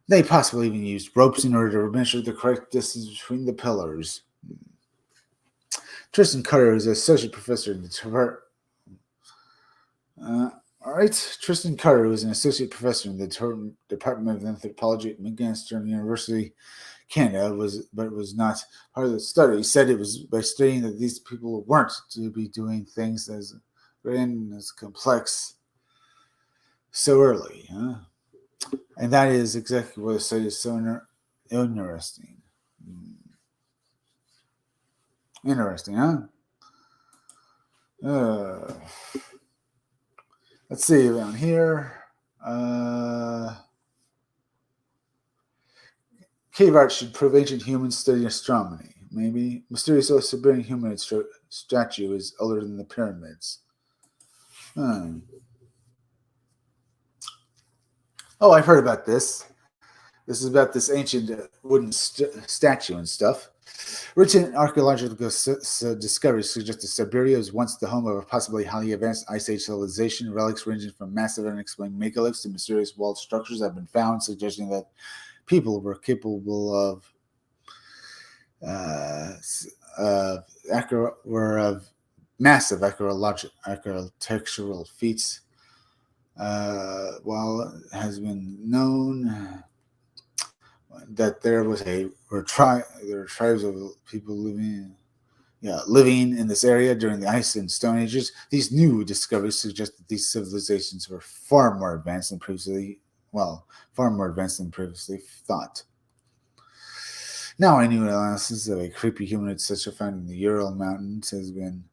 S1: They possibly even used ropes in order to measure the correct distance between the pillars. Tristan Carter is an associate professor in the Tristan Carter was an associate professor in the Department of Anthropology at McMaster University, Canada, but it was not part of the study. He said it was by stating that these people weren't to be doing things as grand, as complex so early. And that is exactly what the study is so interesting. Interesting, huh? Let's see around here. Cave art should prove ancient humans study astronomy. Maybe mysterious Siberian humanoid statue is older than the pyramids. Oh, I've heard about this. This is about this ancient wooden statue and stuff. Recent archaeological discoveries suggest that Siberia was once the home of a possibly highly advanced Ice Age civilization. Relics ranging from massive unexplained megaliths to mysterious walled structures have been found, suggesting that people were capable of massive architectural feats. While it has been known that there were tribes of people living in this area during the Ice and Stone Ages, these new discoveries suggest that these civilizations were far more advanced than previously thought. Now, a new analysis of a creepy humanoid statue found in the Ural Mountains has been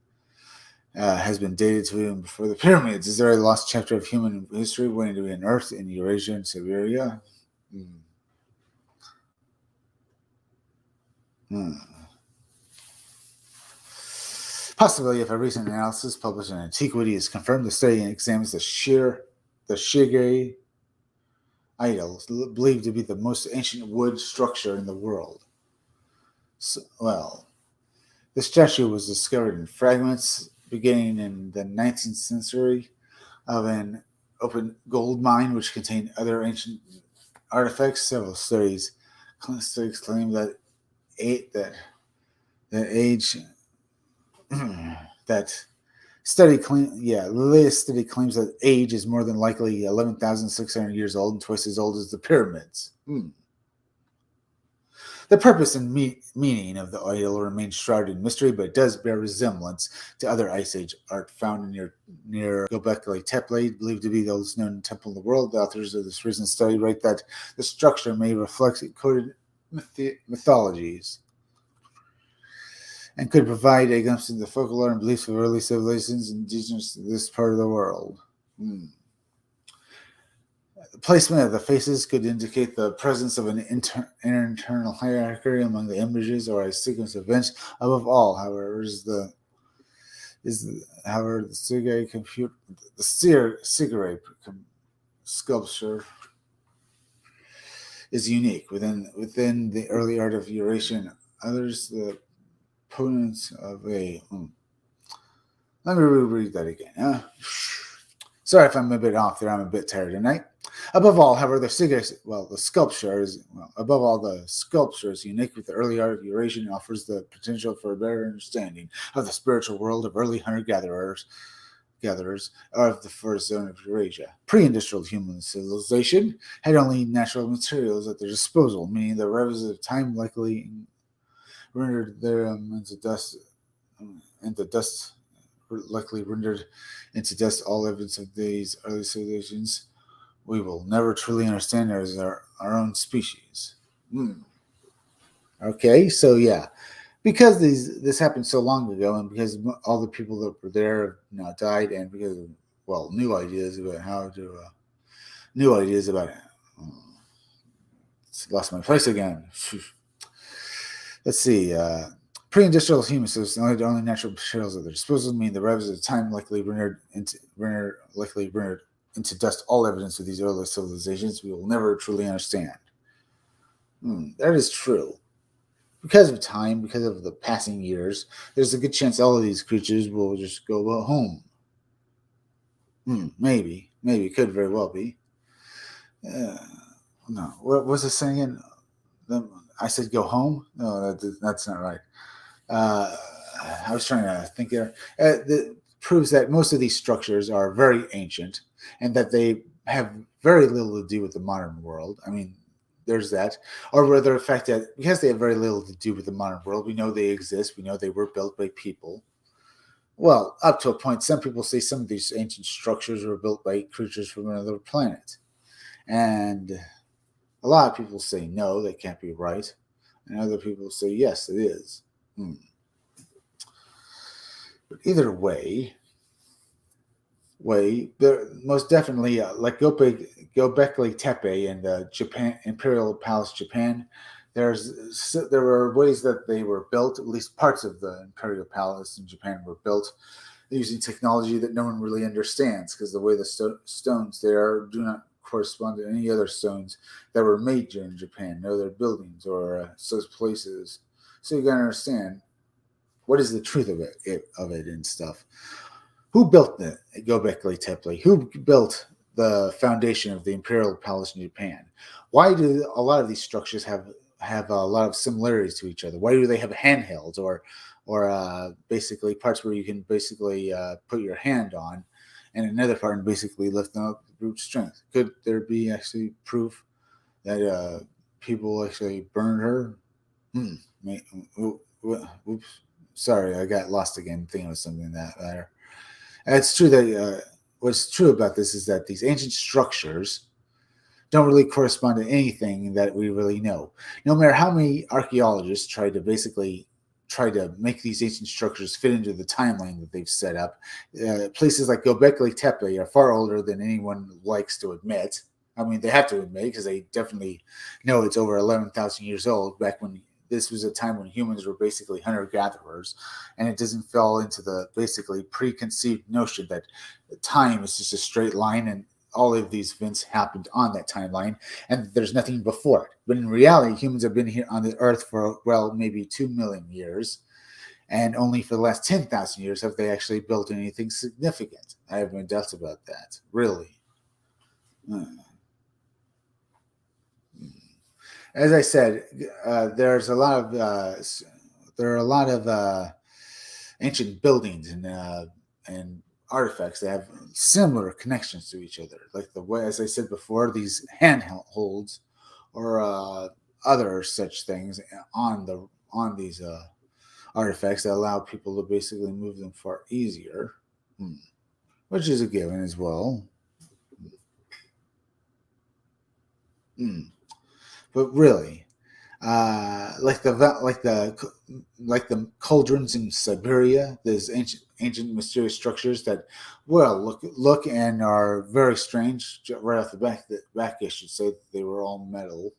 S1: dated to even before the pyramids. Is there a lost chapter of human history waiting to be unearthed in Eurasia and Siberia? Possibly, if a recent analysis published in Antiquity is confirmed, the study examines the Shigei idol, believed to be the most ancient wood structure in the world. The statue was discovered in fragments beginning in the 19th century of an open gold mine, which contained other ancient artifacts. Several studies claim that the latest study claims that age is more than likely 11,600 years old and twice as old as the pyramids. The purpose and meaning of the idol remains shrouded in mystery, but it does bear resemblance to other Ice Age art found near Göbekli Tepe, believed to be the oldest known temple in the world. The authors of this recent study write that the structure may reflect coded mythologies and could provide a glimpse into the folklore and beliefs of early civilizations indigenous to this part of the world. The placement of the faces could indicate the presence of an internal hierarchy among the images or a sequence of events. Above all, however, the Sigurd sculpture is unique within the early art of Eurasian. Others, the opponents of a. Let me reread that again. Sorry if I'm a bit off there. I'm a bit tired tonight. Above all, however, the sculpture is unique with the early art of Eurasian and offers the potential for a better understanding of the spiritual world of early hunter-gatherers of the first zone of Eurasia. Pre-industrial human civilization had only natural materials at their disposal, meaning the revs of time likely rendered all evidence of these early civilizations we will never truly understand as our own species. Okay, so yeah, because this happened so long ago, and because all the people that were there have now died, and because of new ideas about lost my place again. Let's see. Pre-industrial humans, so it's only natural materials at their disposal, mean the revs of time likely rendered into dust all evidence of these early civilizations we will never truly understand. That is true. Because of time, because of the passing years, there's a good chance all of these creatures will just go home. Maybe. It could very well be. No. What was the saying? I said go home? No, that's not right. I was trying to think there. That proves that most of these structures are very ancient and that they have very little to do with the modern world. I mean, there's that. Or rather, the fact that because they have very little to do with the modern world, we know they exist. We know they were built by people. Well, up to a point, some people say some of these ancient structures were built by creatures from another planet. And a lot of people say no, that can't be right. And other people say yes, it is. But either way, there most definitely like Göbekli Tepe in the Japan Imperial Palace, Japan. There were ways that they were built. At least parts of the Imperial Palace in Japan were built using technology that no one really understands, because the way the stones there do not correspond to any other stones that were made during Japan, no other buildings or such places. So you gotta understand what is the truth of it and stuff. Who built the Göbekli Tepe? Who built the foundation of the Imperial Palace in Japan? Why do a lot of these structures have a lot of similarities to each other? Why do they have handhelds or basically parts where you can basically put your hand on, and another part and basically lift them up with brute strength? Could there be actually proof that people actually burned her? Oops. Sorry, I got lost again thinking of something that matter. It's true that what's true about this is that these ancient structures don't really correspond to anything that we really know. No matter how many archaeologists try to make these ancient structures fit into the timeline that they've set up, places like Göbekli Tepe are far older than anyone likes to admit. I mean, they have to admit, because they definitely know it's over 11,000 years old, back when this was a time when humans were basically hunter-gatherers, and it doesn't fall into the basically preconceived notion that time is just a straight line and all of these events happened on that timeline and there's nothing before it. But in reality, humans have been here on the earth for, maybe 2 million years, and only for the last 10,000 years have they actually built anything significant. I have no doubts about that, really. As I said, there are a lot of ancient buildings and artifacts that have similar connections to each other. Like the way, as I said before, these handholds or other such things on these artifacts that allow people to basically move them far easier, which is a given as well. But really, like the cauldrons in Siberia, these ancient mysterious structures that look and are very strange right off the back. I should say that they were all metal,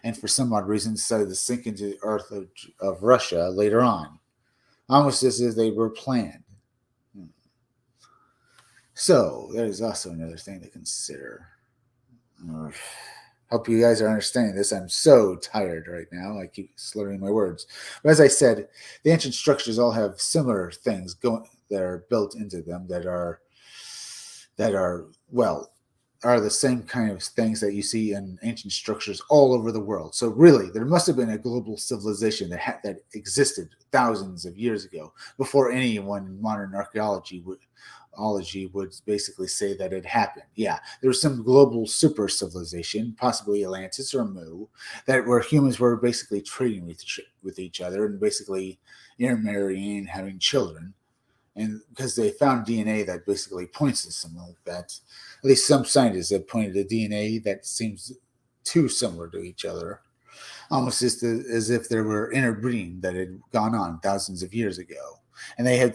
S1: and for some odd reason decided to sink into the earth of Russia later on, almost as if they were planned. So that is also another thing to consider. Hope you guys are understanding this. I'm so tired right now. I keep slurring my words. But as I said, the ancient structures all have similar things going that are built into them that well are the same kind of things that you see in ancient structures all over the world. So really, there must have been a global civilization that existed thousands of years ago before anyone in modern archaeology would basically say that it happened. Yeah, there was some global super civilization, possibly Atlantis or Mu, that where humans were basically trading with each other and basically intermarrying and having children. And because they found DNA that basically points to something like that, at least some scientists have pointed to DNA that seems too similar to each other, almost just as if there were interbreeding that had gone on thousands of years ago. And they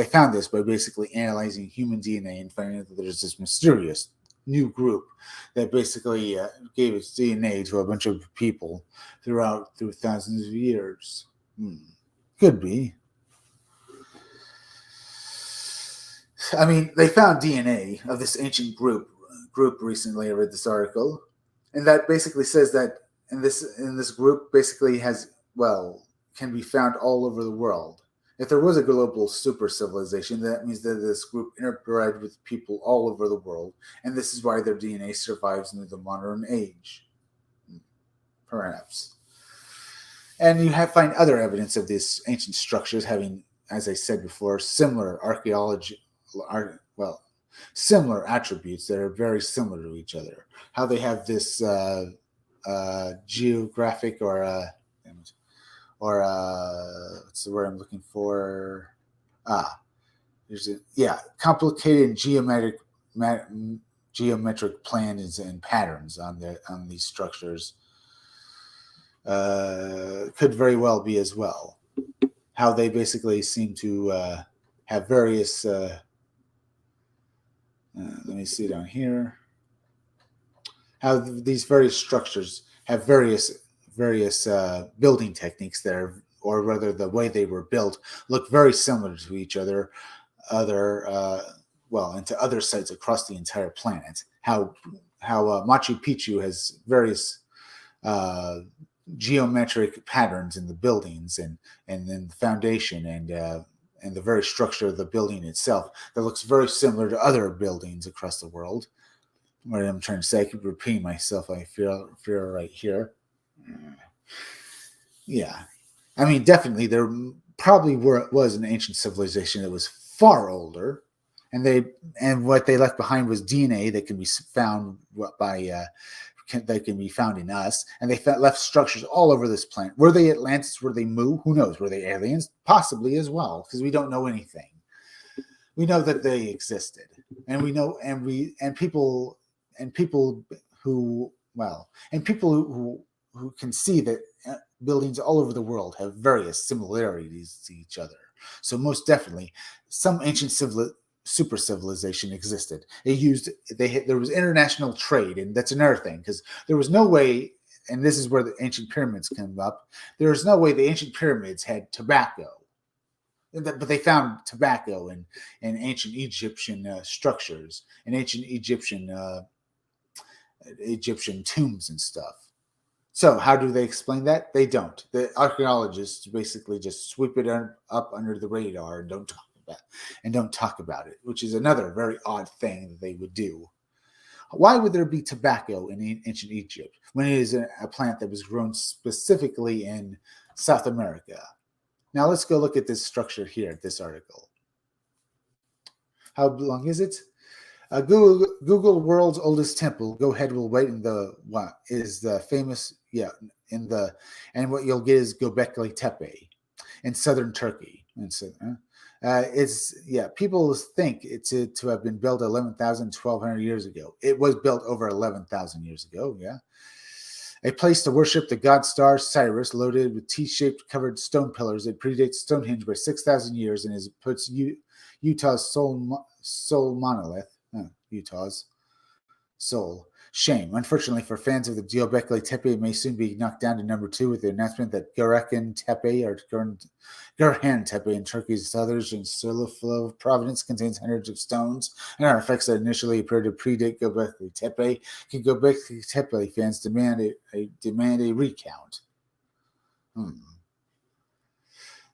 S1: found this by basically analyzing human DNA and finding that there's this mysterious new group that basically gave its DNA to a bunch of people through thousands of years. Could be. I mean, they found DNA of this ancient group recently. I read this article, and that basically says that in this group basically can be found all over the world. If there was a global super civilization, that means that this group interbred with people all over the world, and this is why their DNA survives into the modern age. Perhaps. And you find other evidence of these ancient structures having, as I said before, similar similar attributes that are very similar to each other. How they have this geographic what's the word I'm looking for? Complicated geometric plans and patterns on these structures could very well be as well. How they basically seem to have various. Let me see down here. How these various structures have various building techniques that are, or rather the way they were built, look very similar to each other, and to other sites across the entire planet. How Machu Picchu has various geometric patterns in the buildings and in the foundation and the very structure of the building itself that looks very similar to other buildings across the world. What I'm trying to say, I keep repeating myself. I feel right here. Yeah, I mean, definitely there probably was an ancient civilization that was far older, and what they left behind was DNA that can be found that can be found in us, and they left structures all over this planet. Were they Atlantis? Were they Mu? Who knows? Were they aliens? Possibly as well, because we don't know anything. We know that they existed, and we know, and people who can see that buildings all over the world have various similarities to each other. So most definitely, some ancient super civilization existed. There was international trade, and that's another thing, because there was no way, and this is where the ancient pyramids come up. There is no way the ancient pyramids had tobacco, but they found tobacco in ancient Egyptian structures and ancient Egyptian tombs and stuff. So how do they explain that? They don't. The archaeologists basically just sweep it up under the radar and don't talk about it, which is another very odd thing that they would do. Why would there be tobacco in ancient Egypt when it is a plant that was grown specifically in South America? Now let's go look at this structure here, this article. How long is it? Google world's oldest temple. Go ahead, we'll wait in the famous, and what you'll get is Göbekli Tepe in southern Turkey. People think it's to have been built 1,100 years ago. It was built over 11,000 years ago, yeah. A place to worship the god star Sirius, loaded with T-shaped covered stone pillars. It predates Stonehenge by 6,000 years and puts Utah's sole monolith. Utah's. Seoul. Shame. Unfortunately for fans of the Göbekli Tepe, it may soon be knocked down to number 2 with the announcement that Göbekli Tepe, or Gürhan Tepe in Turkey's southern and Silifke province, contains hundreds of stones and artifacts that initially appeared to predate Göbekli Tepe. Can Göbekli Tepe fans demand a recount?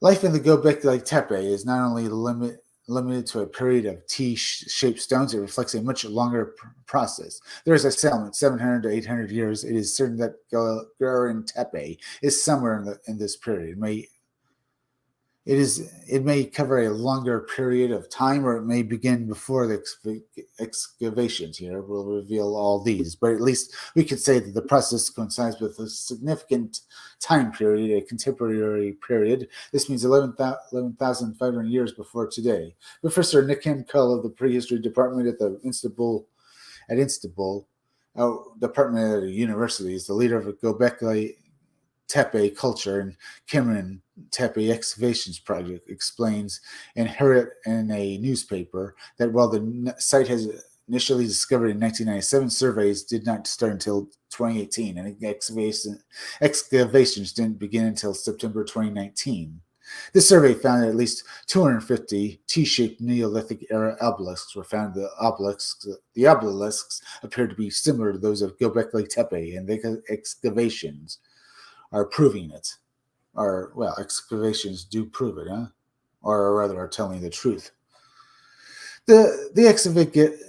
S1: Life in the Göbekli Tepe is not only limited to a period of T-shaped stones, it reflects a much longer process. There is a settlement 700 to 800 years. It is certain that Gürhan Tepe is somewhere in this period. It may cover a longer period of time, or it may begin before the excavations. Here will reveal all these, but at least we could say that the process coincides with a significant time period, a contemporary period. This means 11,500 years before today. Professor Nikim Kull of the Prehistory Department at the Istanbul Department at a university is the leader of a Göbekli Tepe culture and Cameron Tepe excavations project, explains in a newspaper that while the site has initially discovered in 1997, surveys did not start until 2018, and excavations didn't begin until September 2019. This survey found that at least 250 T-shaped Neolithic era obelisks were found. The obelisks appeared to be similar to those of Göbekli Tepe, and the excavations are proving it. Excavations do prove it, huh? Or rather, are telling the truth. The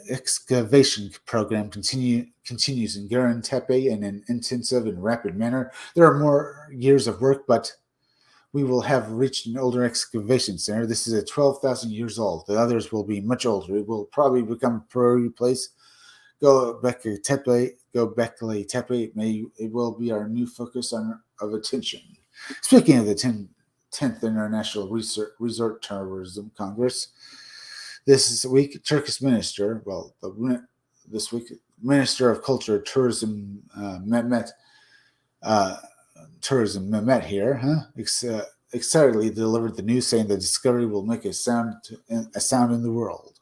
S1: excavation program continues in Gürhan Tepe in an intensive and rapid manner. There are more years of work, but we will have reached an older excavation center. This is 12,000 years old. The others will be much older. It will probably become a priority place. Göbekli Tepe. It will be our new focus of attention. Speaking of the 10th International Resort Tourism Congress, this week, Turkish Minister of Culture, Tourism, Mehmet here, excitedly delivered the news saying the discovery will make a sound in the world.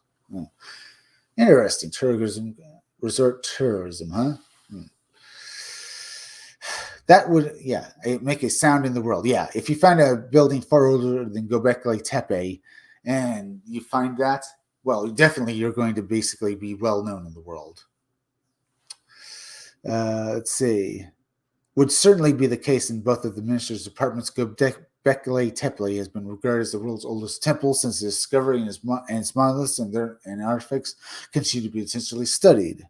S1: Interesting. Resort tourism, huh? That would, make a sound in the world. Yeah, if you find a building far older than Göbekli Tepe, and you find that, well, definitely you're going to basically be well known in the world. Let's see. Would certainly be the case in both of the minister's departments. Göbekli Tepe has been regarded as the world's oldest temple since its discovery, and its monoliths and artifacts continue to be intensely studied,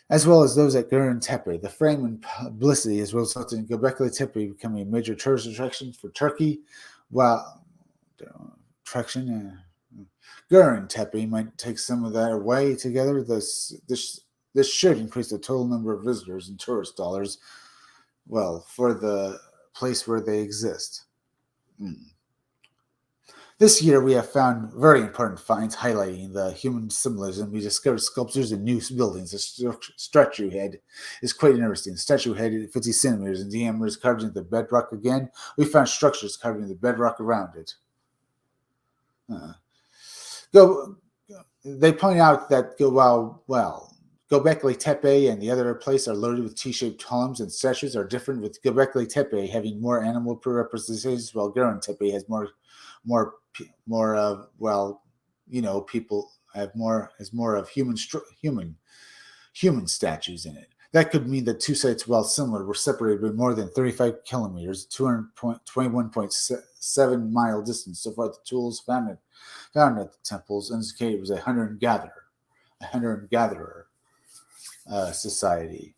S1: as well as those at Gürhan Tepe. The fame and publicity has resulted in Göbekli Tepe becoming a major tourist attraction for Turkey. While Gürhan Tepe might take some of that away together, this should increase the total number of visitors and tourist dollars, for the place where they exist. This year, we have found very important finds highlighting the human symbolism. We discovered sculptures and new buildings. The statue head is quite interesting. The statue head is 50 centimeters in diameter, is carved into the bedrock again. We found structures carved into the bedrock around it. They point out that Göbekli Tepe and the other place are loaded with T-shaped columns, and statues are different, with Göbekli Tepe having more animal representations, while Gürhan Tepe has people have more of human statues in it. That could mean that two sites, while similar, were separated by more than 35 kilometers, 221.7 mile distance. So far, the tools found at the temples indicate it was a hunter-gatherer society.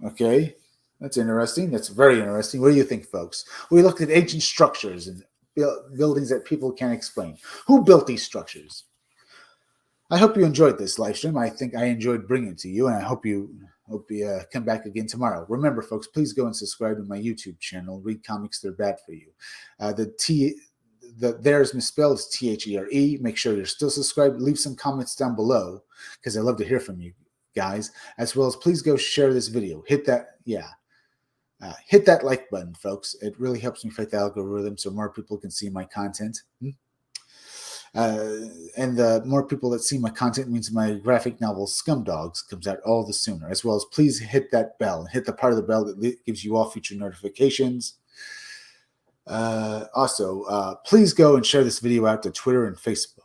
S1: Okay, that's interesting. That's very interesting. What do you think, folks? We looked at ancient structures and buildings that people can't explain. Who built these structures? I hope you enjoyed this live stream. I think I enjoyed bringing it to you, and I hope you come back again tomorrow. Remember, folks, please go and subscribe to my YouTube channel. Read Comics They're Bad for You. There's misspelled. It's THERE. Make sure you're still subscribed. Leave some comments down below, because I love to hear from you guys, as well as please go share this video. Hit that like button, folks. It really helps me fight the algorithm so more people can see my content. And the more people that see my content means my graphic novel Scumdogs comes out all the sooner. As well as please hit that bell, hit the part of the bell that gives you all future notifications. Also, please go and share this video out to Twitter and Facebook.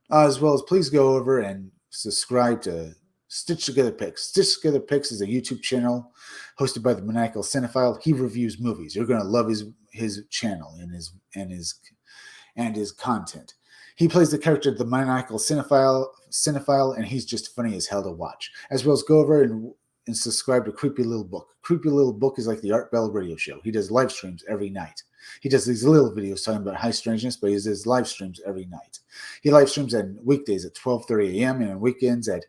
S1: As well as please go over and subscribe to Stitch Together Picks. Stitch Together Picks is a YouTube channel hosted by the Maniacal Cinephile. He reviews movies. You're going to love his channel and his content. He plays the character of the Maniacal Cinephile, and he's just funny as hell to watch. As well as go over and subscribe to Creepy Little Book. Creepy Little Book is like the Art Bell radio show. He does live streams every night. He does these little videos talking about high strangeness, but he does live streams every night. He live streams on weekdays at 12:30 a.m. and on weekends at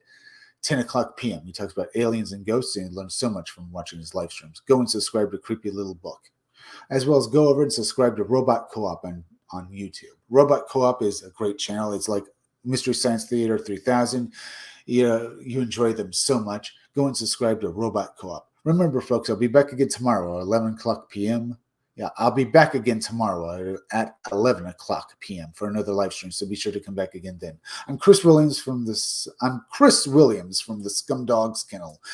S1: 10 o'clock p.m. He talks about aliens and ghosts, and he learns so much from watching his live streams. Go and subscribe to Creepy Little Book. As well as go over and subscribe to Robot Co-op on YouTube. Robot Co-op is a great channel. It's like Mystery Science Theater 3000. You enjoy them so much. Go and subscribe to Robot Co-op. Remember, folks, I'll be back again tomorrow at 11 o'clock p.m. Yeah, I'll be back again tomorrow at 11 o'clock p.m. for another live stream, so be sure to come back again then. I'm Chris Williams from the Scumdogs Kennel,